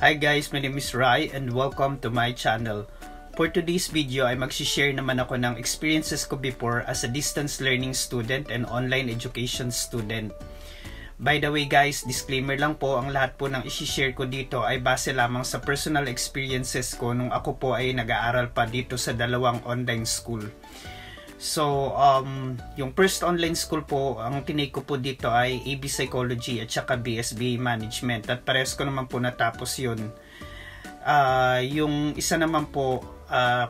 Hi guys, my name is Rai and welcome to my channel. For today's video ay mag-share naman ako ng experiences ko before as a distance learning student and online education student. By the way guys, disclaimer lang po, ang lahat po ng i-share ko dito ay base lamang sa personal experiences ko nung ako po ay nag-aaral pa dito sa dalawang online school. So, yung first online school po, ang tinake ko po dito ay AB Psychology at saka BSBA Management. At parehas ko naman po natapos yun. Yung isa naman po,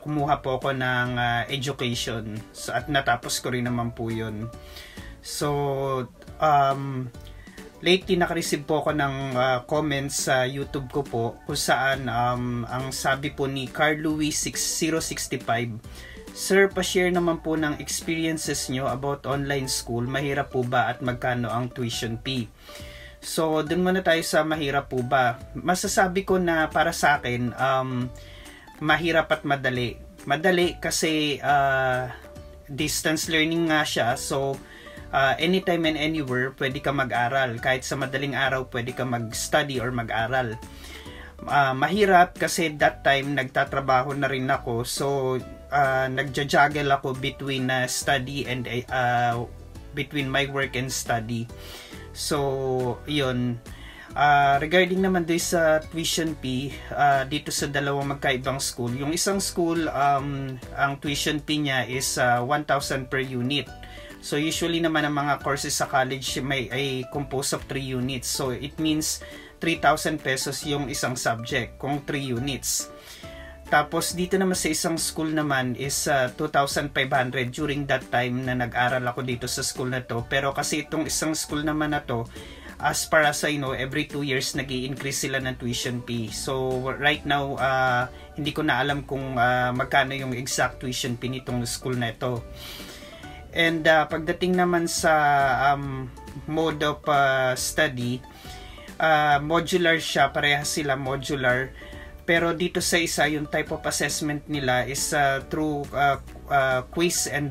kumuha po ako ng education. So, at natapos ko rin naman po yun. So, lately nakareceive po ako ng comments sa YouTube ko po kung saan ang sabi po ni Carl Louis 6065, Sir, pa-share naman po ng experiences nyo about online school. Mahirap po ba at magkano ang tuition fee? So, dun muna tayo sa mahirap po ba. Masasabi ko na para sa akin, mahirap at madali. Madali kasi distance learning nga siya. So, anytime and anywhere, pwede ka mag-aral. Kahit sa madaling araw, pwede ka mag-study or mag-aral. Mahirap kasi that time, nagtatrabaho na rin ako. So, nagja-juggle ako between study and between my work and study. So, yun. Regarding naman doon sa tuition fee, dito sa dalawang magkaibang school, yung isang school, ang tuition fee niya is 1,000 per unit. So, usually naman ang mga courses sa college ay composed of 3 units. So, it means 3,000 pesos yung isang subject kung 3 units. Tapos dito naman sa isang school naman is 2,500 during that time na nag-aral ako dito sa school na to. Pero kasi itong isang school naman na to, as far as I know, every 2 years nag-i-increase sila ng tuition fee. So right now, hindi ko na alam kung magkano yung exact tuition fee nitong school na ito. And pagdating naman sa mode of study, modular siya, parehas sila modular. Pero dito sa isa, yung type of assessment nila is through quiz and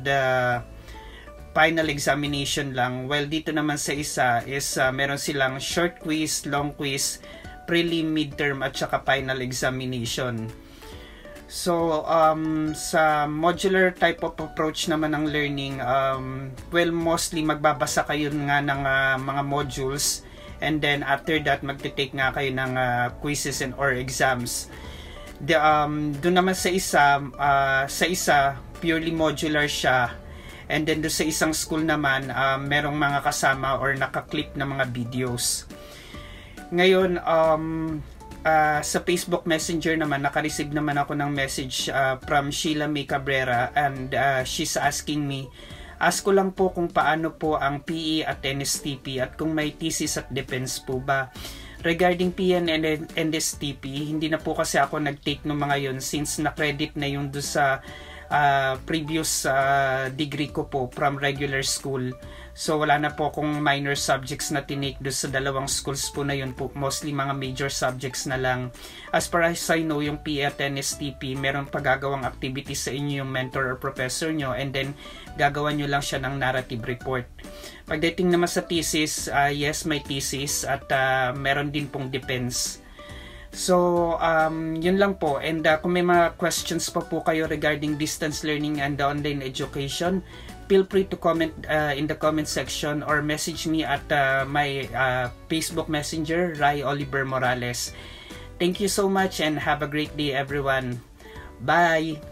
final examination lang. While dito naman sa isa is meron silang short quiz, long quiz, prelim, midterm at saka final examination. So, sa modular type of approach naman ng learning, well, mostly magbabasa kayo nga ng mga modules. And then after that, magte-take nga kayo ng quizzes and or exams. Doon naman sa isa, purely modular siya. And then doon sa isang school naman, merong mga kasama or naka-clip na mga videos. Ngayon, sa Facebook Messenger naman, naka-receive naman ako ng message from Sheila May Cabrera, and she's asking me, ask ko lang po kung paano po ang PE at NSTP at kung may thesis at defense po ba. Regarding PE and NSTP, hindi na po kasi ako nag-take ng mga yun since na-credit na yung doon sa previous degree ko po from regular school. So wala na po akong minor subjects na tinake doon sa dalawang schools po na yun po. Mostly mga major subjects na lang. As far as I know, yung PE at NSTP, meron pagagawang activities sa inyo yung mentor or professor nyo, and then gagawa nyo lang siya ng narrative report. Pagdating naman sa thesis, yes, may thesis at meron din pong defense. So, yun lang po. And kung may mga questions pa po kayo regarding distance learning and online education, feel free to comment in the comment section or message me at my Facebook Messenger, Rai Oliver Morales. Thank you so much and have a great day everyone. Bye!